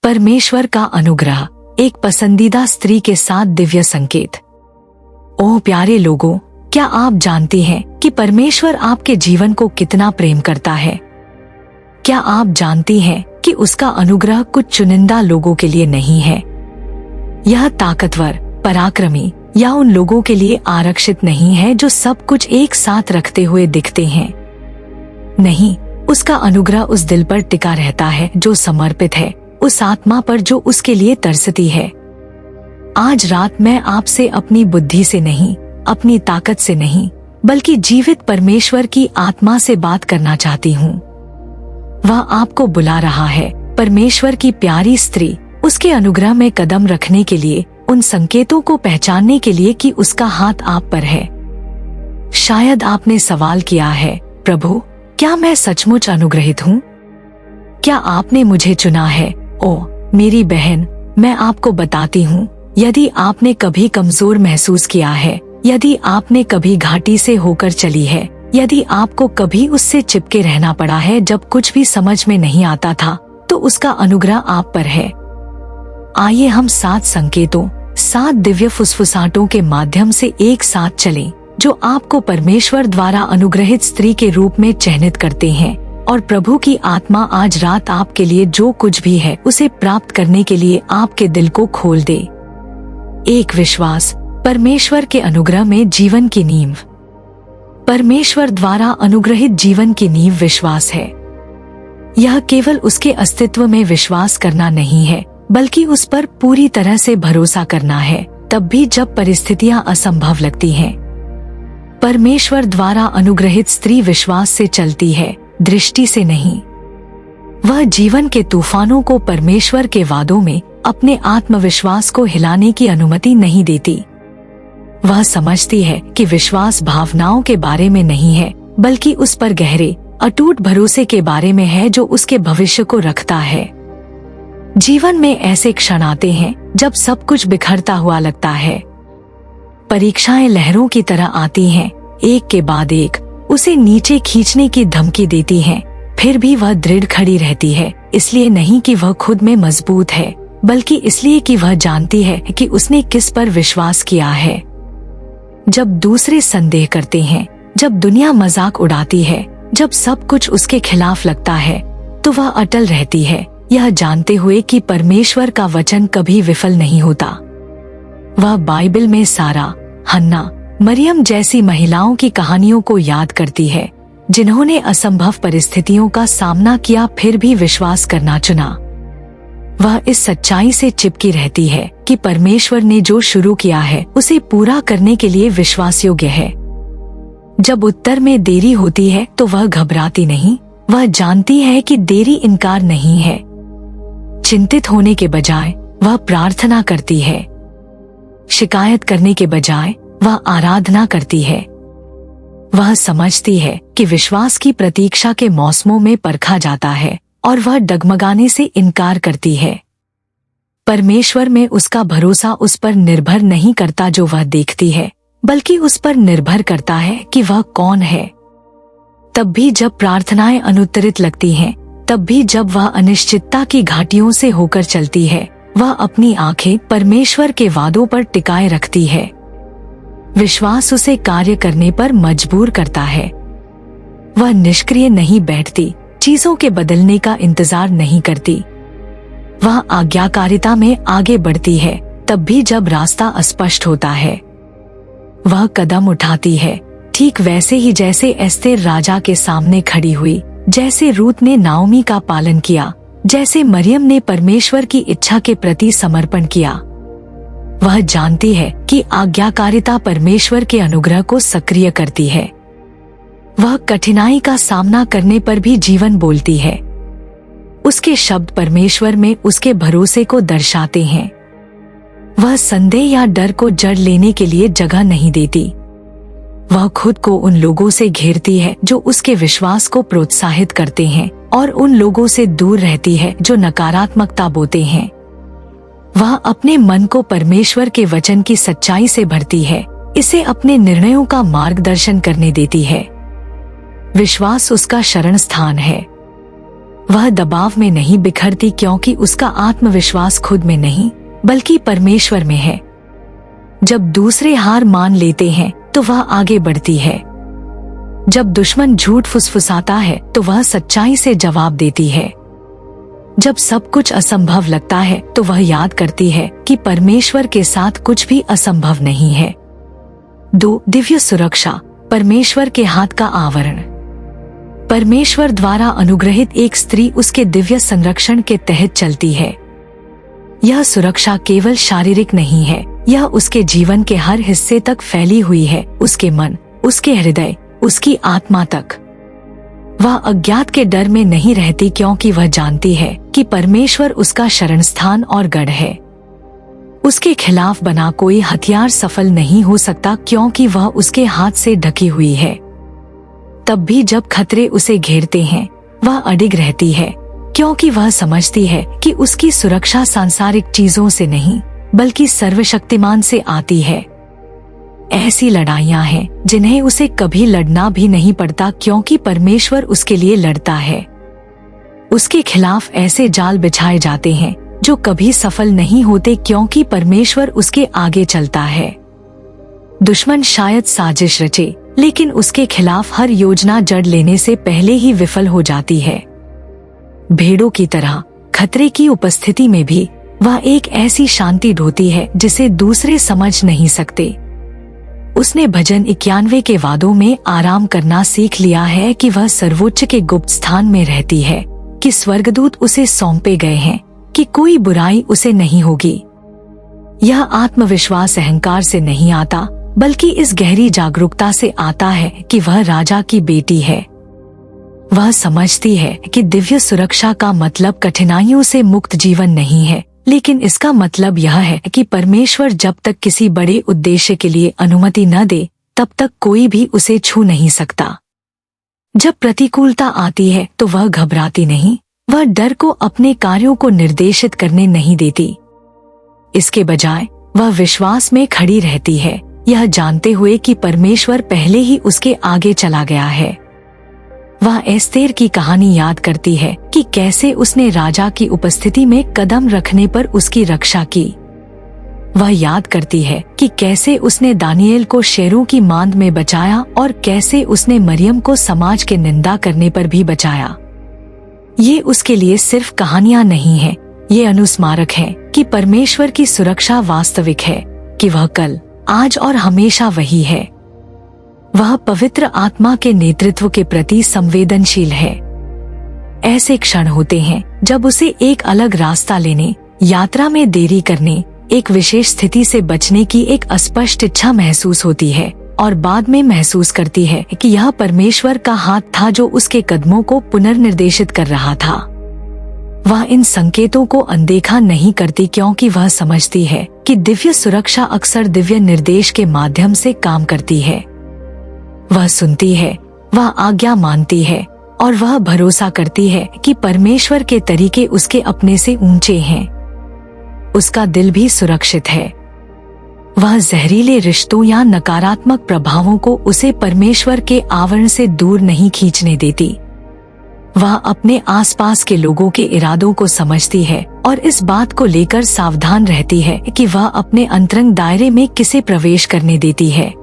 परमेश्वर का अनुग्रह, एक पसंदीदा स्त्री के साथ दिव्य संकेत। ओह प्यारे लोगों, क्या आप जानते हैं कि परमेश्वर आपके जीवन को कितना प्रेम करता है? क्या आप जानती हैं कि उसका अनुग्रह कुछ चुनिंदा लोगों के लिए नहीं है? यह ताकतवर, पराक्रमी या उन लोगों के लिए आरक्षित नहीं है जो सब कुछ एक साथ रखते हुए दिखते हैं। नहीं, उसका अनुग्रह उस दिल पर टिका रहता है जो समर्पित है, उस आत्मा पर जो उसके लिए तरसती है। आज रात मैं आपसे अपनी बुद्धि से नहीं, अपनी ताकत से नहीं, बल्कि जीवित परमेश्वर की आत्मा से बात करना चाहती हूँ। वह आपको बुला रहा है, परमेश्वर की प्यारी स्त्री, उसके अनुग्रह में कदम रखने के लिए, उन संकेतों को पहचानने के लिए कि उसका हाथ आप पर है। शायद आपने सवाल किया है, प्रभु, क्या मैं सचमुच अनुग्रहित हूँ? क्या आपने मुझे चुना है? ओ मेरी बहन, मैं आपको बताती हूँ, यदि आपने कभी कमजोर महसूस किया है, यदि आपने कभी घाटी से होकर चली है, यदि आपको कभी उससे चिपके रहना पड़ा है जब कुछ भी समझ में नहीं आता था, तो उसका अनुग्रह आप पर है। आइए हम 7 संकेतों, 7 दिव्य फुसफुसाहटों के माध्यम से एक साथ चलें, जो आपको परमेश्वर द्वारा अनुग्रहित स्त्री के रूप में चिन्हित करते हैं, और प्रभु की आत्मा आज रात आपके लिए जो कुछ भी है उसे प्राप्त करने के लिए आपके दिल को खोल दे। एक विश्वास, परमेश्वर के अनुग्रह में जीवन की नींव। परमेश्वर द्वारा अनुग्रहित जीवन की नींव विश्वास है। यह केवल उसके अस्तित्व में विश्वास करना नहीं है, बल्कि उस पर पूरी तरह से भरोसा करना है, तब भी जब परिस्थितियां असंभव लगती हैं। परमेश्वर द्वारा अनुग्रहित स्त्री विश्वास से चलती है, दृष्टि से नहीं। वह जीवन के तूफानों को परमेश्वर के वादों में अपने आत्मविश्वास को हिलाने की अनुमति नहीं देती। वह समझती है कि विश्वास भावनाओं के बारे में नहीं है, बल्कि उस पर गहरे, अटूट भरोसे के बारे में है जो उसके भविष्य को रखता है। जीवन में ऐसे क्षण आते हैं जब सब कुछ बिखरता हुआ लगता है। परीक्षाएं लहरों की तरह आती हैं, एक के बाद एक, उसे नीचे खींचने की धमकी देती हैं, फिर भी वह दृढ़ खड़ी रहती है, इसलिए नहीं कि वह खुद में मजबूत है, बल्कि इसलिए कि वह जानती है कि उसने किस पर विश्वास किया है। जब दूसरे संदेह करते हैं, जब दुनिया मजाक उड़ाती है, जब सब कुछ उसके खिलाफ लगता है, तो वह अटल रहती है, यह जानते हुए कि परमेश्वर का वचन कभी विफल नहीं होता। वह बाइबल में सारा, हन्ना, मरियम जैसी महिलाओं की कहानियों को याद करती है, जिन्होंने असंभव परिस्थितियों का सामना किया फिर भी विश्वास करना चुना। वह इस सच्चाई से चिपकी रहती है कि परमेश्वर ने जो शुरू किया है उसे पूरा करने के लिए विश्वास योग्य है। जब उत्तर में देरी होती है तो वह घबराती नहीं, वह जानती है कि देरी इनकार नहीं है। चिंतित होने के बजाय वह प्रार्थना करती है। शिकायत करने के बजाय वह आराधना करती है। वह समझती है कि विश्वास की प्रतीक्षा के मौसमों में परखा जाता है, और वह डगमगाने से इनकार करती है। परमेश्वर में उसका भरोसा उस पर निर्भर नहीं करता जो वह देखती है, बल्कि उस पर निर्भर करता है कि वह कौन है। तब भी जब प्रार्थनाएं अनुत्तरित लगती हैं, तब भी जब वह अनिश्चितता की घाटियों से होकर चलती है, वह अपनी आंखें परमेश्वर के वादों पर टिकाए रखती है। विश्वास उसे कार्य करने पर मजबूर करता है। वह निष्क्रिय नहीं बैठती, चीजों के बदलने का इंतजार नहीं करती। वह आज्ञाकारिता में आगे बढ़ती है, तब भी जब रास्ता अस्पष्ट होता है। वह कदम उठाती है, ठीक वैसे ही जैसे एस्तेर राजा के सामने खड़ी हुई, जैसे रूत ने नाओमी का पालन किया, जैसे मरियम ने परमेश्वर की इच्छा के प्रति समर्पण किया। वह जानती है कि आज्ञाकारिता परमेश्वर के अनुग्रह को सक्रिय करती है। वह कठिनाई का सामना करने पर भी जीवन बोलती है। उसके शब्द परमेश्वर में उसके भरोसे को दर्शाते हैं। वह संदेह या डर को जड़ लेने के लिए जगह नहीं देती। वह खुद को उन लोगों से घेरती है जो उसके विश्वास को प्रोत्साहित करते हैं, और उन लोगों से दूर रहती है जो नकारात्मकता बोते हैं। वह अपने मन को परमेश्वर के वचन की सच्चाई से भरती है, इसे अपने निर्णयों का मार्गदर्शन करने देती है। विश्वास उसका शरण स्थान है। वह दबाव में नहीं बिखरती क्योंकि उसका आत्मविश्वास खुद में नहीं बल्कि परमेश्वर में है। जब दूसरे हार मान लेते हैं तो वह आगे बढ़ती है। जब दुश्मन झूठ फुसफुसाता है तो वह सच्चाई से जवाब देती है। जब सब कुछ असंभव लगता है तो वह याद करती है कि परमेश्वर के साथ कुछ भी असंभव नहीं है। 2. दिव्य सुरक्षा, परमेश्वर के हाथ का आवरण। परमेश्वर द्वारा अनुग्रहित एक स्त्री उसके दिव्य संरक्षण के तहत चलती है। यह सुरक्षा केवल शारीरिक नहीं है, यह उसके जीवन के हर हिस्से तक फैली हुई है, उसके मन, उसके हृदय, उसकी आत्मा तक। वह अज्ञात के डर में नहीं रहती क्योंकि वह जानती है कि परमेश्वर उसका शरण स्थान और गढ़ है। उसके खिलाफ बना कोई हथियार सफल नहीं हो सकता क्योंकि वह उसके हाथ से ढकी हुई है। तब भी जब खतरे उसे घेरते हैं, वह अडिग रहती है क्योंकि वह समझती है कि उसकी सुरक्षा सांसारिक चीजों से नहीं बल्कि सर्वशक्तिमान से आती है। ऐसी लड़ाइयां हैं जिन्हें उसे कभी लड़ना भी नहीं पड़ता क्योंकि परमेश्वर उसके लिए लड़ता है। उसके खिलाफ ऐसे जाल बिछाए जाते हैं जो कभी सफल नहीं होते क्योंकि परमेश्वर उसके आगे चलता है। दुश्मन शायद साजिश रचे, लेकिन उसके खिलाफ हर योजना जड़ लेने से पहले ही विफल हो जाती है। भेड़ों की तरह खतरे की उपस्थिति में भी वह एक ऐसी शांति ढोती है जिसे दूसरे समझ नहीं सकते। उसने भजन 91 के वादों में आराम करना सीख लिया है कि वह सर्वोच्च के गुप्त स्थान में रहती है, कि स्वर्गदूत उसे सौंपे गए हैं, कि कोई बुराई उसे नहीं होगी। यह आत्मविश्वास अहंकार से नहीं आता बल्कि इस गहरी जागरूकता से आता है कि वह राजा की बेटी है। वह समझती है कि दिव्य सुरक्षा का मतलब कठिनाइयों से मुक्त जीवन नहीं है, लेकिन इसका मतलब यह है कि परमेश्वर जब तक किसी बड़े उद्देश्य के लिए अनुमति न दे तब तक कोई भी उसे छू नहीं सकता। जब प्रतिकूलता आती है तो वह घबराती नहीं, वह डर को अपने कार्यों को निर्देशित करने नहीं देती। इसके बजाय वह विश्वास में खड़ी रहती है, यह जानते हुए कि परमेश्वर पहले ही उसके आगे चला गया है। वह एस्तेर की कहानी याद करती है कि कैसे उसने राजा की उपस्थिति में कदम रखने पर उसकी रक्षा की। वह याद करती है कि कैसे उसने दानिएल को शेरों की मांद में बचाया और कैसे उसने मरियम को समाज के निंदा करने पर भी बचाया। ये उसके लिए सिर्फ कहानियां नहीं हैं, ये अनुस्मारक है कि परमेश्वर की सुरक्षा वास्तविक है, कि वह कल, आज और हमेशा वही है। वह पवित्र आत्मा के नेतृत्व के प्रति संवेदनशील है। ऐसे क्षण होते हैं जब उसे एक अलग रास्ता लेने, यात्रा में देरी करने, एक विशेष स्थिति से बचने की एक अस्पष्ट इच्छा महसूस होती है और बाद में महसूस करती है कि यह परमेश्वर का हाथ था जो उसके कदमों को पुनर्निर्देशित कर रहा था। वह इन संकेतों को अनदेखा नहीं करती क्योंकि वह समझती है कि दिव्य सुरक्षा अक्सर दिव्य निर्देश के माध्यम से काम करती है। वह सुनती है, वह आज्ञा मानती है और वह भरोसा करती है कि परमेश्वर के तरीके उसके अपने से ऊंचे हैं। उसका दिल भी सुरक्षित है। वह जहरीले रिश्तों या नकारात्मक प्रभावों को उसे परमेश्वर के आवरण से दूर नहीं खींचने देती। वह अपने आसपास के लोगों के इरादों को समझती है और इस बात को लेकर सावधान रहती है कि वह अपने अंतरंग दायरे में किसे प्रवेश करने देती है।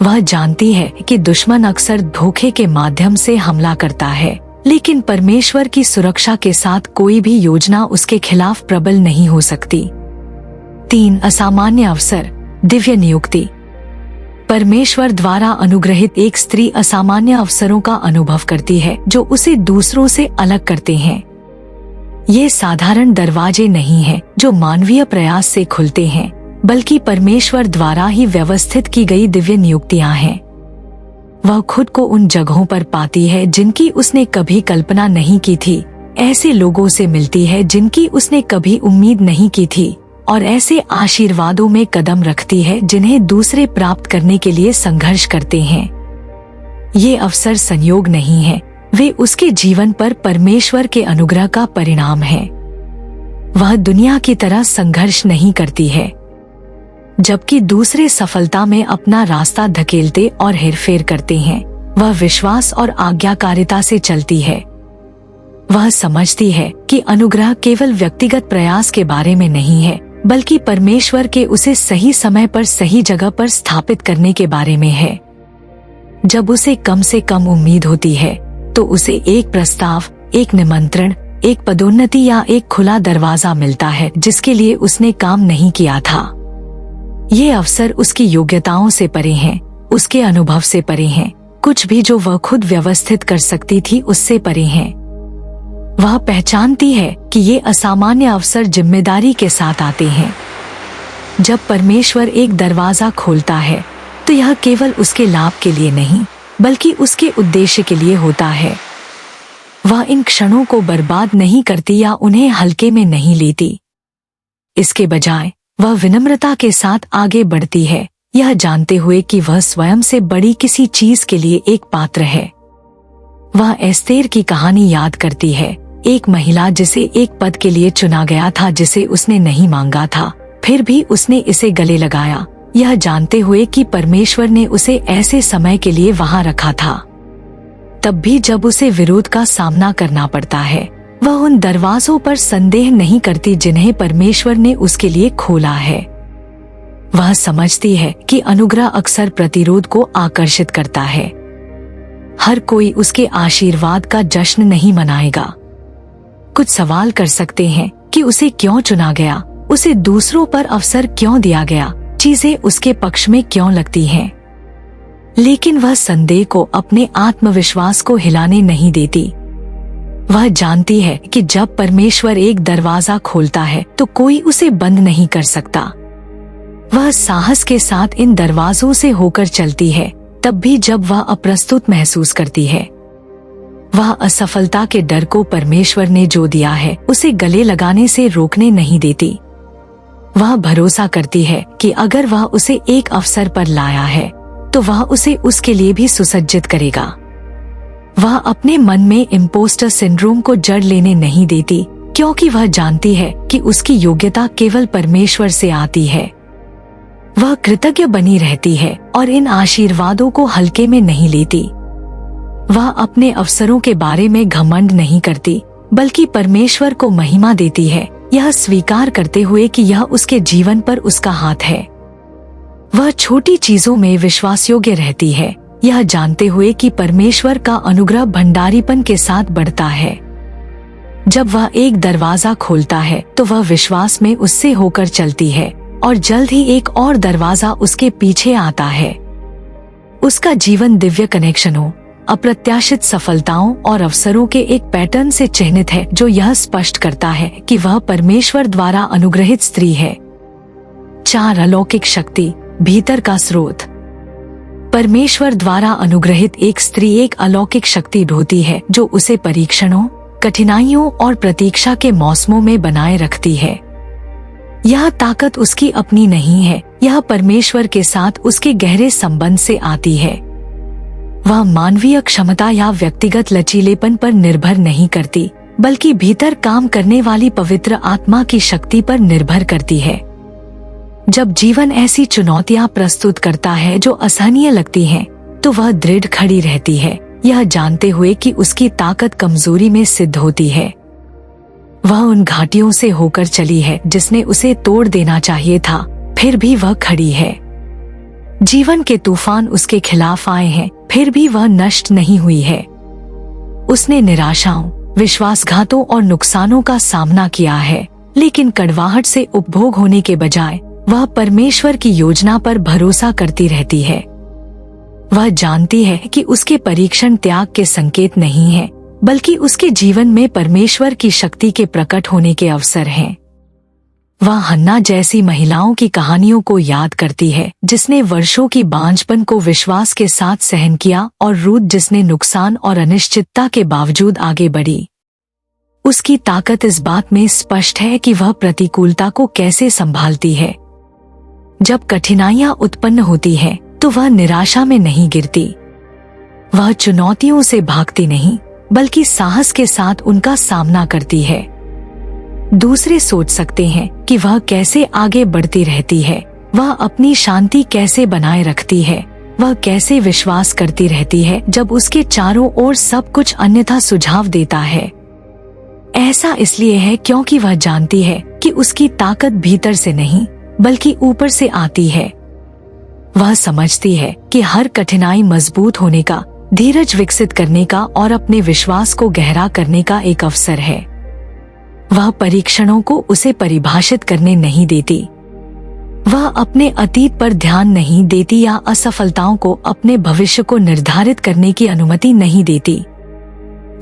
वह जानती है कि दुश्मन अक्सर धोखे के माध्यम से हमला करता है, लेकिन परमेश्वर की सुरक्षा के साथ कोई भी योजना उसके खिलाफ प्रबल नहीं हो सकती। 3. असामान्य अवसर, दिव्य नियुक्ति। परमेश्वर द्वारा अनुग्रहित एक स्त्री असामान्य अवसरों का अनुभव करती है जो उसे दूसरों से अलग करते हैं। ये साधारण दरवाजे नहीं हैं जो मानवीय प्रयास से खुलते हैं, बल्कि परमेश्वर द्वारा ही व्यवस्थित की गई दिव्य नियुक्तियां हैं। वह खुद को उन जगहों पर पाती है जिनकी उसने कभी कल्पना नहीं की थी, ऐसे लोगों से मिलती है जिनकी उसने कभी उम्मीद नहीं की थी और ऐसे आशीर्वादों में कदम रखती है जिन्हें दूसरे प्राप्त करने के लिए संघर्ष करते हैं। ये अवसर संयोग नहीं है, वे उसके जीवन पर परमेश्वर के अनुग्रह का परिणाम है। वह दुनिया की तरह संघर्ष नहीं करती है, जबकि दूसरे सफलता में अपना रास्ता धकेलते और हेरफेर करते हैं। वह विश्वास और आज्ञाकारिता से चलती है। वह समझती है कि अनुग्रह केवल व्यक्तिगत प्रयास के बारे में नहीं है, बल्कि परमेश्वर के उसे सही समय पर सही जगह पर स्थापित करने के बारे में है। जब उसे कम से कम उम्मीद होती है तो उसे एक प्रस्ताव, एक निमंत्रण, एक पदोन्नति या एक खुला दरवाजा मिलता है जिसके लिए उसने काम नहीं किया था। ये अवसर उसकी योग्यताओं से परे हैं, उसके अनुभव से परे हैं, कुछ भी जो वह खुद व्यवस्थित कर सकती थी उससे परे हैं। वह पहचानती है कि ये असामान्य अवसर जिम्मेदारी के साथ आते हैं। जब परमेश्वर एक दरवाजा खोलता है तो यह केवल उसके लाभ के लिए नहीं, बल्कि उसके उद्देश्य के लिए होता है। वह इन क्षणों को बर्बाद नहीं करती या उन्हें हल्के में नहीं लेती। इसके बजाय वह विनम्रता के साथ आगे बढ़ती है, यह जानते हुए कि वह स्वयं से बड़ी किसी चीज के लिए एक पात्र है। वह एस्तेर की कहानी याद करती है, एक महिला जिसे एक पद के लिए चुना गया था जिसे उसने नहीं मांगा था, फिर भी उसने इसे गले लगाया, यह जानते हुए कि परमेश्वर ने उसे ऐसे समय के लिए वहां रखा था। तब भी जब उसे विरोध का सामना करना पड़ता है, वह उन दरवाजों पर संदेह नहीं करती जिन्हें परमेश्वर ने उसके लिए खोला है। वह समझती है कि अनुग्रह अक्सर प्रतिरोध को आकर्षित करता है। हर कोई उसके आशीर्वाद का जश्न नहीं मनाएगा। कुछ सवाल कर सकते हैं कि उसे क्यों चुना गया, उसे दूसरों पर अवसर क्यों दिया गया, चीजें उसके पक्ष में क्यों लगती हैं। लेकिन वह संदेह को अपने आत्मविश्वास को हिलाने नहीं देती। वह जानती है कि जब परमेश्वर एक दरवाजा खोलता है तो कोई उसे बंद नहीं कर सकता। वह साहस के साथ इन दरवाजों से होकर चलती है, तब भी जब वह अप्रस्तुत महसूस करती है। वह असफलता के डर को परमेश्वर ने जो दिया है उसे गले लगाने से रोकने नहीं देती। वह भरोसा करती है कि अगर वह उसे एक अवसर पर लाया है तो वह उसे उसके लिए भी सुसज्जित करेगा। वह अपने मन में इम्पोस्टर सिंड्रोम को जड़ लेने नहीं देती, क्योंकि वह जानती है कि उसकी योग्यता केवल परमेश्वर से आती है। वह कृतज्ञ बनी रहती है और इन आशीर्वादों को हल्के में नहीं लेती। वह अपने अवसरों के बारे में घमंड नहीं करती, बल्कि परमेश्वर को महिमा देती है, यह स्वीकार करते हुए कि यह उसके जीवन पर उसका हाथ है। वह छोटी चीजों में विश्वासयोग्य रहती है, यह जानते हुए कि परमेश्वर का अनुग्रह भंडारीपन के साथ बढ़ता है। जब वह एक दरवाजा खोलता है तो वह विश्वास में उससे होकर चलती है और जल्द ही एक और दरवाजा उसके पीछे आता है। उसका जीवन दिव्य कनेक्शनों, अप्रत्याशित सफलताओं और अवसरों के एक पैटर्न से चिह्नित है जो यह स्पष्ट करता है कि वह परमेश्वर द्वारा अनुग्रहित स्त्री है। 4 अलौकिक शक्ति, भीतर का स्रोत। परमेश्वर द्वारा अनुग्रहित एक स्त्री एक अलौकिक शक्ति ढोती है जो उसे परीक्षणों, कठिनाइयों और प्रतीक्षा के मौसमों में बनाए रखती है। यह ताकत उसकी अपनी नहीं है, यह परमेश्वर के साथ उसके गहरे संबंध से आती है। वह मानवीय क्षमता या व्यक्तिगत लचीलेपन पर निर्भर नहीं करती, बल्कि भीतर काम करने वाली पवित्र आत्मा की शक्ति पर निर्भर करती है। जब जीवन ऐसी चुनौतियां प्रस्तुत करता है जो असहनीय लगती हैं, तो वह दृढ़ खड़ी रहती है, यह जानते हुए कि उसकी ताकत कमजोरी में सिद्ध होती है। वह उन घाटियों से होकर चली है जिसने उसे तोड़ देना चाहिए था, फिर भी वह खड़ी है। जीवन के तूफान उसके खिलाफ आए हैं, फिर भी वह नष्ट नहीं हुई है। उसने निराशाओं, विश्वासघातों और नुकसानों का सामना किया है, लेकिन कड़वाहट से उपभोग होने के बजाय वह परमेश्वर की योजना पर भरोसा करती रहती है। वह जानती है कि उसके परीक्षण त्याग के संकेत नहीं है, बल्कि उसके जीवन में परमेश्वर की शक्ति के प्रकट होने के अवसर हैं। वह हन्ना जैसी महिलाओं की कहानियों को याद करती है जिसने वर्षों की बांझपन को विश्वास के साथ सहन किया, और रूथ जिसने नुकसान और अनिश्चितता के बावजूद आगे बढ़ी। उसकी ताकत इस बात में स्पष्ट है कि वह प्रतिकूलता को कैसे संभालती है। जब कठिनाइयां उत्पन्न होती हैं, तो वह निराशा में नहीं गिरती। वह चुनौतियों से भागती नहीं, बल्कि साहस के साथ उनका सामना करती है। दूसरे सोच सकते हैं कि वह कैसे आगे बढ़ती रहती है, वह अपनी शांति कैसे बनाए रखती है, वह कैसे विश्वास करती रहती है जब उसके चारों ओर सब कुछ अन्यथा सुझाव देता है। ऐसा इसलिए है क्योंकि वह जानती है कि उसकी ताकत भीतर से नहीं बल्कि ऊपर से आती है। वह समझती है कि हर कठिनाई मजबूत होने का, धीरज विकसित करने का और अपने विश्वास को गहरा करने का एक अवसर है। वह परीक्षणों को उसे परिभाषित करने नहीं देती। वह अपने अतीत पर ध्यान नहीं देती या असफलताओं को अपने भविष्य को निर्धारित करने की अनुमति नहीं देती।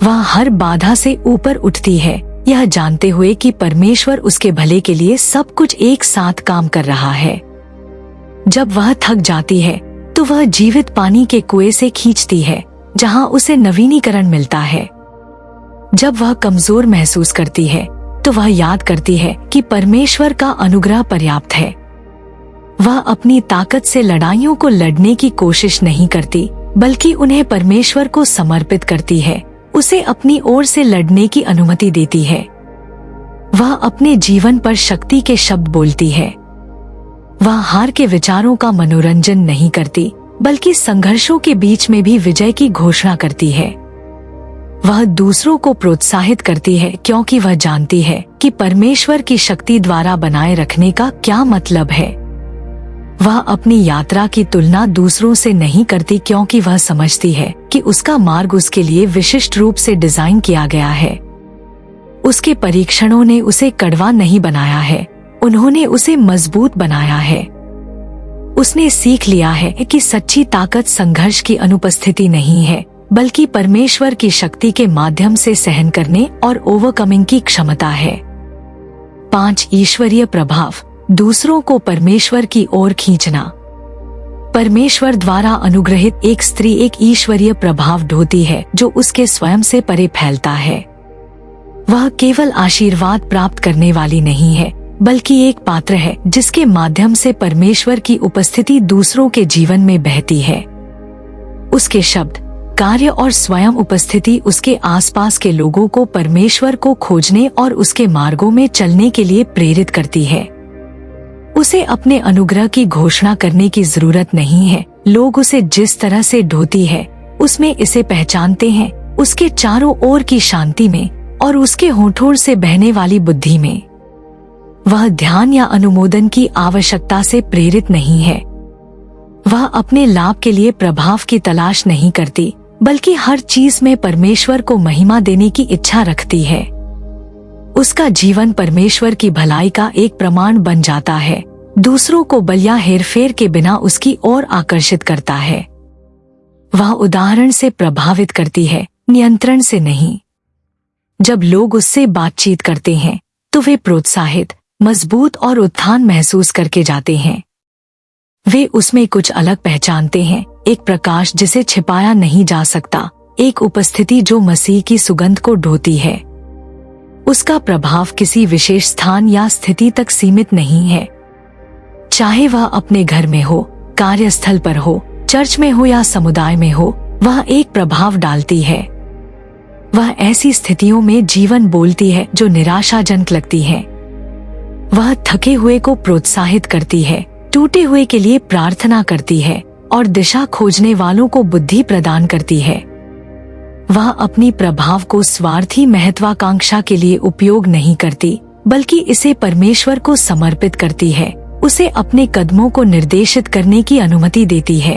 वह हर बाधा से ऊपर उठती है, यह जानते हुए कि परमेश्वर उसके भले के लिए सब कुछ एक साथ काम कर रहा है। जब वह थक जाती है तो वह जीवित पानी के कुएं से खींचती है, जहां उसे नवीनीकरण मिलता है। जब वह कमजोर महसूस करती है तो वह याद करती है कि परमेश्वर का अनुग्रह पर्याप्त है। वह अपनी ताकत से लड़ाइयों को लड़ने की कोशिश नहीं करती, बल्कि उन्हें परमेश्वर को समर्पित करती है, उसे अपनी ओर से लड़ने की अनुमति देती है। वह अपने जीवन पर शक्ति के शब्द बोलती है। वह हार के विचारों का मनोरंजन नहीं करती, बल्कि संघर्षों के बीच में भी विजय की घोषणा करती है। वह दूसरों को प्रोत्साहित करती है क्योंकि वह जानती है कि परमेश्वर की शक्ति द्वारा बनाए रखने का क्या मतलब है। वह अपनी यात्रा की तुलना दूसरों से नहीं करती क्योंकि वह समझती है कि उसका मार्ग उसके लिए विशिष्ट रूप से डिजाइन किया गया है। उसके परीक्षणों ने उसे कड़वा नहीं बनाया है, उन्होंने उसे मजबूत बनाया है। उसने सीख लिया है कि सच्ची ताकत संघर्ष की अनुपस्थिति नहीं है, बल्कि परमेश्वर की शक्ति के माध्यम से सहन करने और ओवरकमिंग की क्षमता है। 5 ईश्वरीय प्रभाव। दूसरों को परमेश्वर की ओर खींचना। परमेश्वर द्वारा अनुग्रहित एक स्त्री एक ईश्वरीय प्रभाव ढोती है जो उसके स्वयं से परे फैलता है। वह केवल आशीर्वाद प्राप्त करने वाली नहीं है, बल्कि एक पात्र है जिसके माध्यम से परमेश्वर की उपस्थिति दूसरों के जीवन में बहती है। उसके शब्द, कार्य और स्वयं उपस्थिति उसके आसपास के लोगों को परमेश्वर को खोजने और उसके मार्गों में चलने के लिए प्रेरित करती है। उसे अपने अनुग्रह की घोषणा करने की जरूरत नहीं है। लोग उसे जिस तरह से ढोती है उसमें इसे पहचानते हैं, उसके चारों ओर की शांति में और उसके होठों से बहने वाली बुद्धि में। वह ध्यान या अनुमोदन की आवश्यकता से प्रेरित नहीं है। वह अपने लाभ के लिए प्रभाव की तलाश नहीं करती, बल्कि हर चीज में परमेश्वर को महिमा देने की इच्छा रखती है। उसका जीवन परमेश्वर की भलाई का एक प्रमाण बन जाता है, दूसरों को बल या हेरफेर के बिना उसकी ओर आकर्षित करता है। वह उदाहरण से प्रभावित करती है, नियंत्रण से नहीं। जब लोग उससे बातचीत करते हैं तो वे प्रोत्साहित, मजबूत और उत्थान महसूस करके जाते हैं। वे उसमें कुछ अलग पहचानते हैं, एक प्रकाश जिसे छिपाया नहीं जा सकता, एक उपस्थिति जो मसीह की सुगंध को ढोती है। उसका प्रभाव किसी विशेष स्थान या स्थिति तक सीमित नहीं है। चाहे वह अपने घर में हो, कार्यस्थल पर हो, चर्च में हो या समुदाय में हो, वह एक प्रभाव डालती है। वह ऐसी स्थितियों में जीवन बोलती है जो निराशाजनक लगती है। वह थके हुए को प्रोत्साहित करती है, टूटे हुए के लिए प्रार्थना करती है और दिशा खोजने वालों को बुद्धि प्रदान करती है। वह अपनी प्रभाव को स्वार्थी महत्वाकांक्षा के लिए उपयोग नहीं करती, बल्कि इसे परमेश्वर को समर्पित करती है, उसे अपने कदमों को निर्देशित करने की अनुमति देती है।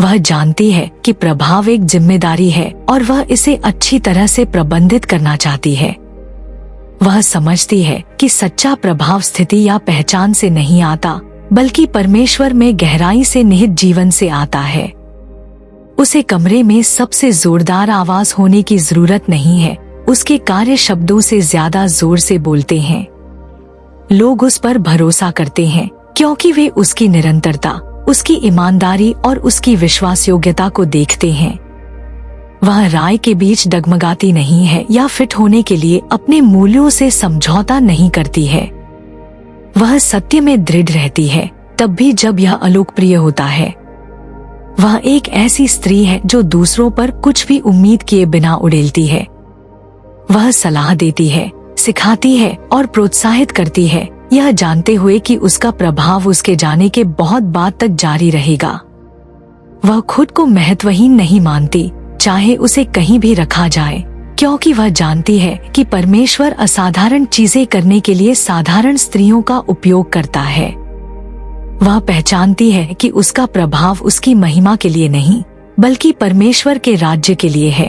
वह जानती है कि प्रभाव एक जिम्मेदारी है और वह इसे अच्छी तरह से प्रबंधित करना चाहती है। वह समझती है कि सच्चा प्रभाव स्थिति या पहचान से नहीं आता, बल्कि परमेश्वर में गहराई से निहित जीवन से आता है। उसे कमरे में सबसे जोरदार आवाज होने की जरूरत नहीं है, उसके कार्य शब्दों से ज्यादा जोर से बोलते हैं। लोग उस पर भरोसा करते हैं क्योंकि वे उसकी निरंतरता, उसकी ईमानदारी और उसकी विश्वास योग्यता को देखते हैं। वह राय के बीच डगमगाती नहीं है या फिट होने के लिए अपने मूल्यों से समझौता नहीं करती है। वह सत्य में दृढ़ रहती है, तब भी जब यह अलोकप्रिय होता है। वह एक ऐसी स्त्री है जो दूसरों पर कुछ भी उम्मीद किए बिना उड़ेलती है। वह सलाह देती है, सिखाती है और प्रोत्साहित करती है, यह जानते हुए कि उसका प्रभाव उसके जाने के बहुत बाद तक जारी रहेगा। वह खुद को महत्वहीन नहीं मानती, चाहे उसे कहीं भी रखा जाए, क्योंकि वह जानती है कि परमेश्वर असाधारण चीजें करने के लिए साधारण स्त्रियों का उपयोग करता है। वह पहचानती है कि उसका प्रभाव उसकी महिमा के लिए नहीं बल्कि परमेश्वर के राज्य के लिए है।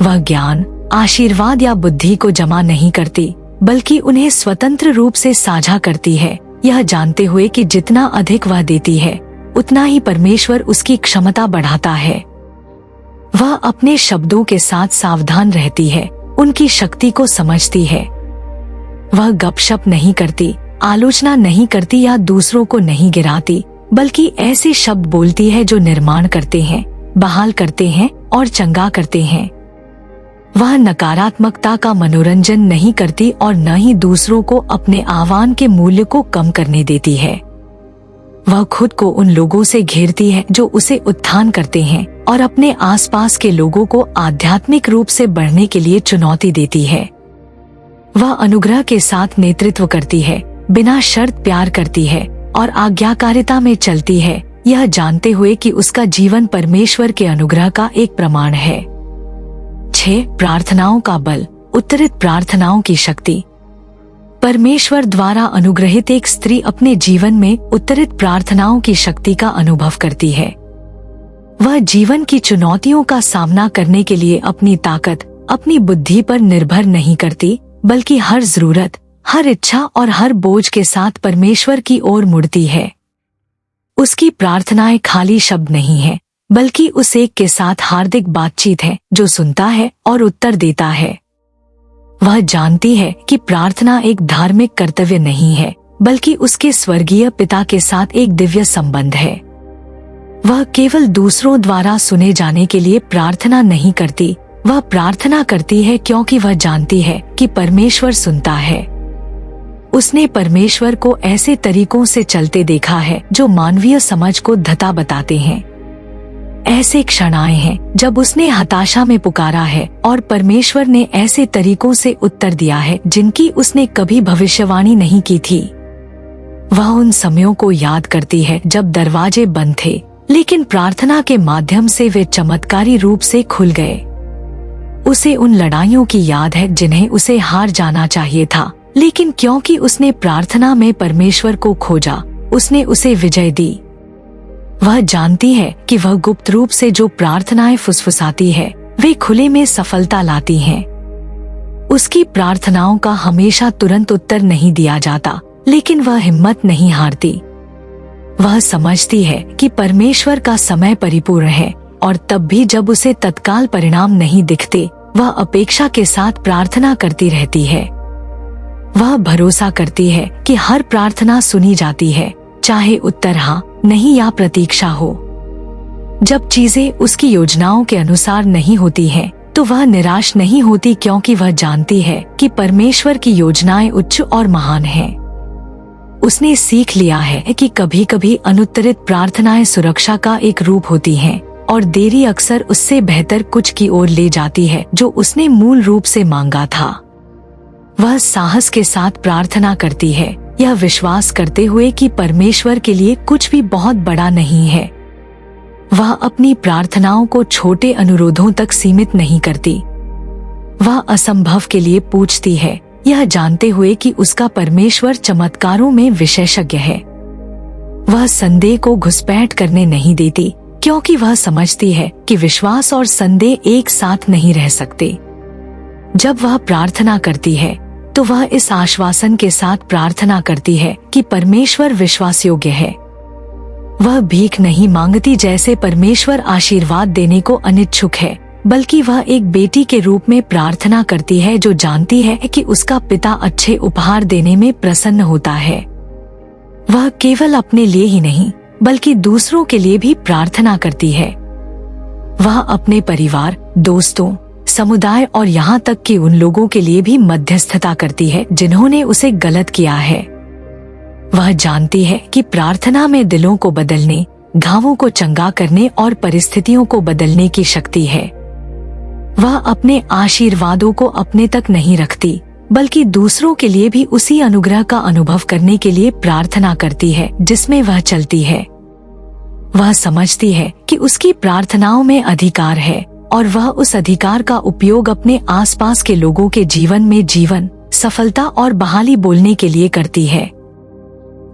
वह ज्ञान, आशीर्वाद या बुद्धि को जमा नहीं करती बल्कि उन्हें स्वतंत्र रूप से साझा करती है, यह जानते हुए कि जितना अधिक वह देती है उतना ही परमेश्वर उसकी क्षमता बढ़ाता है। वह अपने शब्दों के साथ सावधान रहती है, उनकी शक्ति को समझती है। वह गपशप नहीं करती, आलोचना नहीं करती या दूसरों को नहीं गिराती, बल्कि ऐसे शब्द बोलती है जो निर्माण करते हैं, बहाल करते हैं और चंगा करते हैं। वह नकारात्मकता का मनोरंजन नहीं करती और न ही दूसरों को अपने आह्वान के मूल्य को कम करने देती है। वह खुद को उन लोगों से घेरती है जो उसे उत्थान करते हैं और अपने आसपास के लोगों को आध्यात्मिक रूप से बढ़ने के लिए चुनौती देती है। वह अनुग्रह के साथ नेतृत्व करती है, बिना शर्त प्यार करती है और आज्ञाकारिता में चलती है, यह जानते हुए कि उसका जीवन परमेश्वर के अनुग्रह का एक प्रमाण है। 6. प्रार्थनाओं का बल, उत्तरित प्रार्थनाओं की शक्ति। परमेश्वर द्वारा अनुग्रहित एक स्त्री अपने जीवन में उत्तरित प्रार्थनाओं की शक्ति का अनुभव करती है। वह जीवन की चुनौतियों का सामना करने के लिए अपनी ताकत, अपनी बुद्धि पर निर्भर नहीं करती, बल्कि हर जरूरत, हर इच्छा और हर बोझ के साथ परमेश्वर की ओर मुड़ती है। उसकी प्रार्थनाएं खाली शब्द नहीं है, बल्कि उस एक के साथ हार्दिक बातचीत है जो सुनता है और उत्तर देता है। वह जानती है कि प्रार्थना एक धार्मिक कर्तव्य नहीं है, बल्कि उसके स्वर्गीय पिता के साथ एक दिव्य संबंध है। वह केवल दूसरों द्वारा सुने जाने के लिए प्रार्थना नहीं करती, वह प्रार्थना करती है क्योंकि वह जानती है कि परमेश्वर सुनता है। उसने परमेश्वर को ऐसे तरीकों से चलते देखा है जो मानवीय समझ को धता बताते हैं। ऐसे क्षण आए हैं जब उसने हताशा में पुकारा है और परमेश्वर ने ऐसे तरीकों से उत्तर दिया है जिनकी उसने कभी भविष्यवाणी नहीं की थी। वह उन समयों को याद करती है जब दरवाजे बंद थे, लेकिन प्रार्थना के माध्यम से वे चमत्कारी रूप से खुल गए। उसे उन लड़ाइयों की याद है जिन्हें उसे हार जाना चाहिए था, लेकिन क्योंकि उसने प्रार्थना में परमेश्वर को खोजा, उसने उसे विजय दी। वह जानती है कि वह गुप्त रूप से जो प्रार्थनाएं फुसफुसाती है वे खुले में सफलता लाती हैं। उसकी प्रार्थनाओं का हमेशा तुरंत उत्तर नहीं दिया जाता, लेकिन वह हिम्मत नहीं हारती। वह समझती है कि परमेश्वर का समय परिपूर्ण है और तब भी जब उसे तत्काल परिणाम नहीं दिखते, वह अपेक्षा के साथ प्रार्थना करती रहती है। वह भरोसा करती है कि हर प्रार्थना सुनी जाती है, चाहे उत्तर हाँ, नहीं या प्रतीक्षा हो। जब चीजें उसकी योजनाओं के अनुसार नहीं होती हैं, तो वह निराश नहीं होती क्योंकि वह जानती है कि परमेश्वर की योजनाएं उच्च और महान हैं। उसने सीख लिया है कि कभी कभी अनुत्तरित प्रार्थनाएं सुरक्षा का एक रूप होती हैं और देरी अक्सर उससे बेहतर कुछ की ओर ले जाती है जो उसने मूल रूप से मांगा था। वह साहस के साथ प्रार्थना करती है, यह विश्वास करते हुए कि परमेश्वर के लिए कुछ भी बहुत बड़ा नहीं है। वह अपनी प्रार्थनाओं को छोटे अनुरोधों तक सीमित नहीं करती। वह असंभव के लिए पूछती है, यह जानते हुए कि उसका परमेश्वर चमत्कारों में विशेषज्ञ है। वह संदेह को घुसपैठ करने नहीं देती, क्योंकि वह समझती है कि विश्वास और संदेह एक साथ नहीं रह सकते। जब वह प्रार्थना करती है तो वह इस आश्वासन के साथ प्रार्थना करती है कि परमेश्वर विश्वास योग्य है। वह भीख नहीं मांगती जैसे परमेश्वर आशीर्वाद देने को अनिच्छुक है, बल्कि वह एक बेटी के रूप में प्रार्थना करती है जो जानती है कि उसका पिता अच्छे उपहार देने में प्रसन्न होता है। वह केवल अपने लिए ही नहीं बल्कि दूसरों के लिए भी प्रार्थना करती है। वह अपने परिवार, दोस्तों, समुदाय और यहाँ तक कि उन लोगों के लिए भी मध्यस्थता करती है जिन्होंने उसे गलत किया है। वह जानती है कि प्रार्थना में दिलों को बदलने, घावों को चंगा करने और परिस्थितियों को बदलने की शक्ति है। वह अपने आशीर्वादों को अपने तक नहीं रखती, बल्कि दूसरों के लिए भी उसी अनुग्रह का अनुभव करने के लिए प्रार्थना करती है जिसमें वह चलती है। वह समझती है कि उसकी प्रार्थनाओं में अधिकार है और वह उस अधिकार का उपयोग अपने आसपास के लोगों के जीवन में जीवन, सफलता और बहाली बोलने के लिए करती है।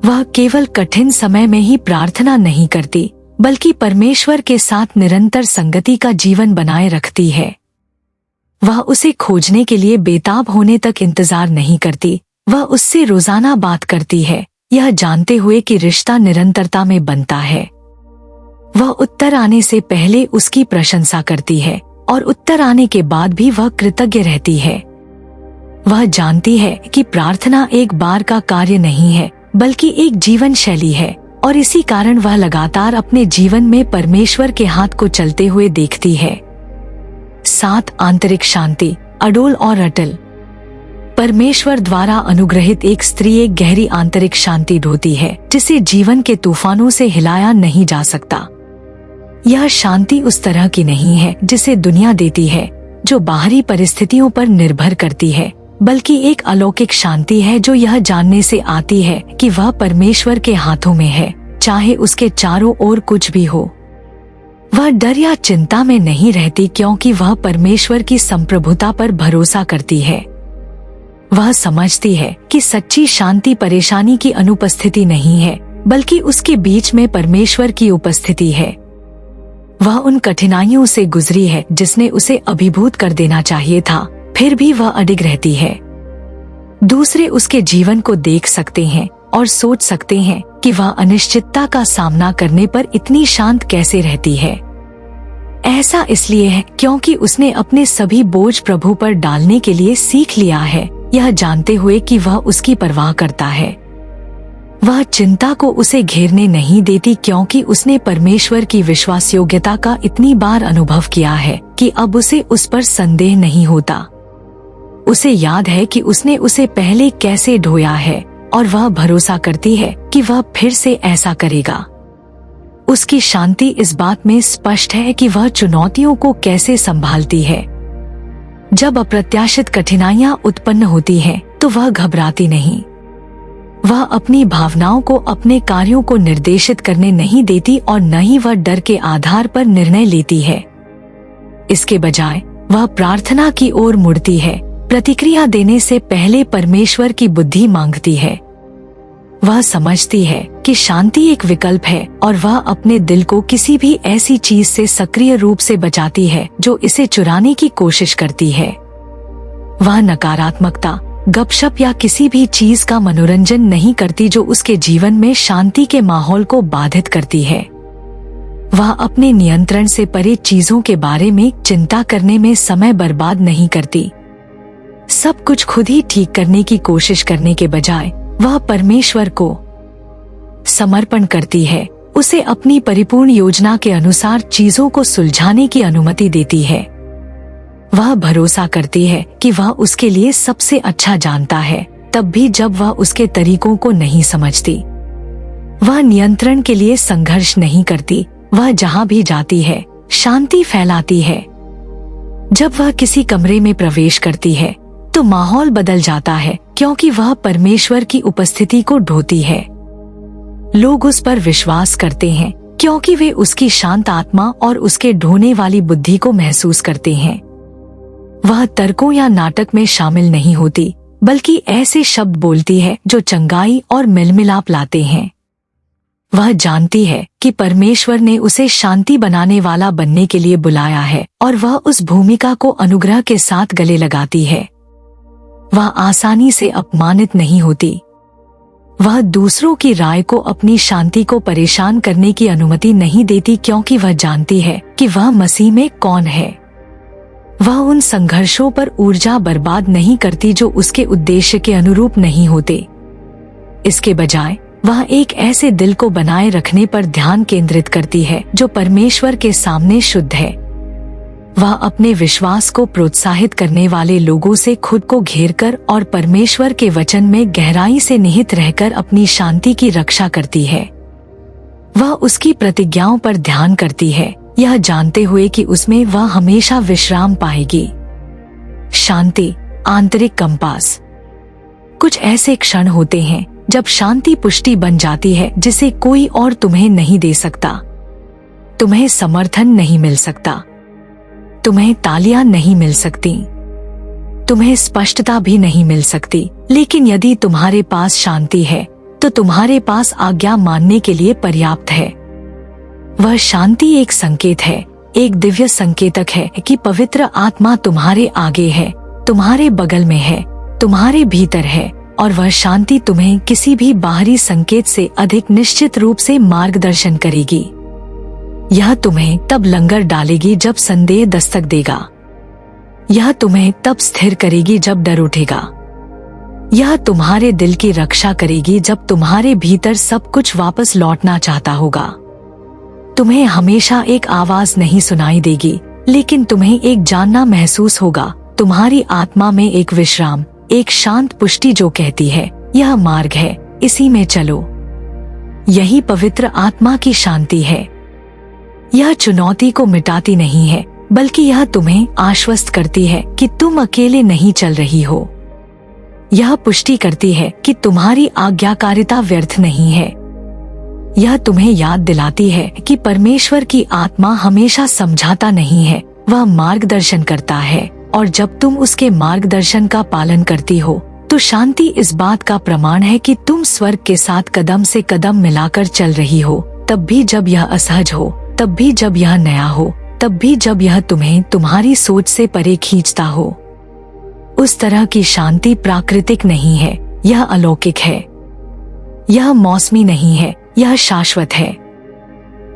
वह केवल कठिन समय में ही प्रार्थना नहीं करती, बल्कि परमेश्वर के साथ निरंतर संगति का जीवन बनाए रखती है। वह उसे खोजने के लिए बेताब होने तक इंतजार नहीं करती, वह उससे रोजाना बात करती है, यह जानते हुए कि रिश्ता निरंतरता में बनता है। वह उत्तर आने से पहले उसकी प्रशंसा करती है और उत्तर आने के बाद भी वह कृतज्ञ रहती है। वह जानती है कि प्रार्थना एक बार का कार्य नहीं है, बल्कि एक जीवन शैली है, और इसी कारण वह लगातार अपने जीवन में परमेश्वर के हाथ को चलते हुए देखती है। 7. आंतरिक शांति, अडोल और अटल। परमेश्वर द्वारा अनुग्रहित एक स्त्री एक गहरी आंतरिक शांति ढोती है, जिसे जीवन के तूफानों से हिलाया नहीं जा सकता। यह शांति उस तरह की नहीं है जिसे दुनिया देती है, जो बाहरी परिस्थितियों पर निर्भर करती है, बल्कि एक अलौकिक शांति है जो यह जानने से आती है कि वह परमेश्वर के हाथों में है, चाहे उसके चारों ओर कुछ भी हो। वह डर या चिंता में नहीं रहती, क्योंकि वह परमेश्वर की संप्रभुता पर भरोसा करती है। वह समझती है कि सच्ची शांति परेशानी की अनुपस्थिति नहीं है, बल्कि उसके बीच में परमेश्वर की उपस्थिति है। वह उन कठिनाइयों से गुजरी है जिसने उसे अभिभूत कर देना चाहिए था, फिर भी वह अडिग रहती है। दूसरे उसके जीवन को देख सकते हैं और सोच सकते हैं कि वह अनिश्चितता का सामना करने पर इतनी शांत कैसे रहती है। ऐसा इसलिए है क्योंकि उसने अपने सभी बोझ प्रभु पर डालने के लिए सीख लिया है, यह जानते हुए कि वह उसकी परवाह करता है। वह चिंता को उसे घेरने नहीं देती, क्योंकि उसने परमेश्वर की विश्वासयोग्यता का इतनी बार अनुभव किया है कि अब उसे उस पर संदेह नहीं होता। उसे याद है कि उसने उसे पहले कैसे ढोया है, और वह भरोसा करती है कि वह फिर से ऐसा करेगा। उसकी शांति इस बात में स्पष्ट है कि वह चुनौतियों को कैसे संभालती है। जब अप्रत्याशित कठिनाइयां उत्पन्न होती हैं, तो वह घबराती नहीं। वह अपनी भावनाओं को अपने कार्यों को निर्देशित करने नहीं देती, और न ही वह डर के आधार पर निर्णय लेती है। इसके बजाय वह प्रार्थना की ओर मुड़ती है, प्रतिक्रिया देने से पहले परमेश्वर की बुद्धि मांगती है। वह समझती है कि शांति एक विकल्प है, और वह अपने दिल को किसी भी ऐसी चीज से सक्रिय रूप से बचाती है जो इसे चुराने की कोशिश करती है। वह नकारात्मकता, गपशप या किसी भी चीज का मनोरंजन नहीं करती जो उसके जीवन में शांति के माहौल को बाधित करती है। वह अपने नियंत्रण से परे चीजों के बारे में चिंता करने में समय बर्बाद नहीं करती। सब कुछ खुद ही ठीक करने की कोशिश करने के बजाय वह परमेश्वर को समर्पण करती है, उसे अपनी परिपूर्ण योजना के अनुसार चीजों को सुलझाने की अनुमति देती है। वह भरोसा करती है कि वह उसके लिए सबसे अच्छा जानता है, तब भी जब वह उसके तरीकों को नहीं समझती। वह नियंत्रण के लिए संघर्ष नहीं करती, वह जहाँ भी जाती है शांति फैलाती है। जब वह किसी कमरे में प्रवेश करती है तो माहौल बदल जाता है, क्योंकि वह परमेश्वर की उपस्थिति को ढोती है। लोग उस पर विश्वास करते हैं क्योंकि वे उसकी शांत आत्मा और उसके ढोने वाली बुद्धि को महसूस करते हैं। वह तर्कों या नाटक में शामिल नहीं होती, बल्कि ऐसे शब्द बोलती है जो चंगाई और मिलमिलाप लाते हैं। वह जानती है कि परमेश्वर ने उसे शांति बनाने वाला बनने के लिए बुलाया है, और वह उस भूमिका को अनुग्रह के साथ गले लगाती है। वह आसानी से अपमानित नहीं होती। वह दूसरों की राय को अपनी शांति को परेशान करने की अनुमति नहीं देती, क्योंकि वह जानती है कि वह मसीह में कौन है। वह उन संघर्षों पर ऊर्जा बर्बाद नहीं करती जो उसके उद्देश्य के अनुरूप नहीं होते। इसके बजाय वह एक ऐसे दिल को बनाए रखने पर ध्यान केंद्रित करती है जो परमेश्वर के सामने शुद्ध है। वह अपने विश्वास को प्रोत्साहित करने वाले लोगों से खुद को घेरकर और परमेश्वर के वचन में गहराई से निहित रहकर अपनी शांति की रक्षा करती है। वह उसकी प्रतिज्ञाओं पर ध्यान करती है, यह जानते हुए कि उसमें वह हमेशा विश्राम पाएगी। शांति, आंतरिक कंपास। कुछ ऐसे क्षण होते हैं जब शांति पुष्टि बन जाती है जिसे कोई और तुम्हें नहीं दे सकता। तुम्हें समर्थन नहीं मिल सकता, तुम्हें तालियां नहीं मिल सकती, तुम्हें स्पष्टता भी नहीं मिल सकती, लेकिन यदि तुम्हारे पास शांति है तो तुम्हारे पास आज्ञा मानने के लिए पर्याप्त है। वह शांति एक संकेत है, एक दिव्य संकेतक है कि पवित्र आत्मा तुम्हारे आगे है, तुम्हारे बगल में है, तुम्हारे भीतर है, और वह शांति तुम्हें किसी भी बाहरी संकेत से अधिक निश्चित रूप से मार्गदर्शन करेगी। यह तुम्हें तब लंगर डालेगी जब संदेह दस्तक देगा। यह तुम्हें तब स्थिर करेगी जब डर उठेगा। यह तुम्हारे दिल की रक्षा करेगी जब तुम्हारे भीतर सब कुछ वापस लौटना चाहता होगा। तुम्हें हमेशा एक आवाज नहीं सुनाई देगी, लेकिन तुम्हें एक जानना महसूस होगा, तुम्हारी आत्मा में एक विश्राम, एक शांत पुष्टि जो कहती है यह मार्ग है, इसी में चलो। यही पवित्र आत्मा की शांति है। यह चुनौती को मिटाती नहीं है, बल्कि यह तुम्हें आश्वस्त करती है कि तुम अकेले नहीं चल रही हो। यह पुष्टि करती है कि तुम्हारी आज्ञाकारिता व्यर्थ नहीं है। यह तुम्हें याद दिलाती है कि परमेश्वर की आत्मा हमेशा समझाता नहीं है, वह मार्गदर्शन करता है, और जब तुम उसके मार्गदर्शन का पालन करती हो तो शांति इस बात का प्रमाण है कि तुम स्वर्ग के साथ कदम से कदम मिलाकर चल रही हो, तब भी जब यह असहज हो, तब भी जब यह नया हो, तब भी जब यह तुम्हें तुम्हारी सोच से परे खींचता हो। उस तरह की शांति प्राकृतिक नहीं है, यह अलौकिक है। यह मौसमी नहीं है, यह शाश्वत है।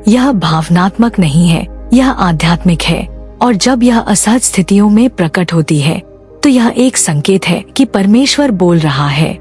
यह भावनात्मक नहीं है, यह आध्यात्मिक है। और जब यह असहज स्थितियों में प्रकट होती है तो यह एक संकेत है कि परमेश्वर बोल रहा है।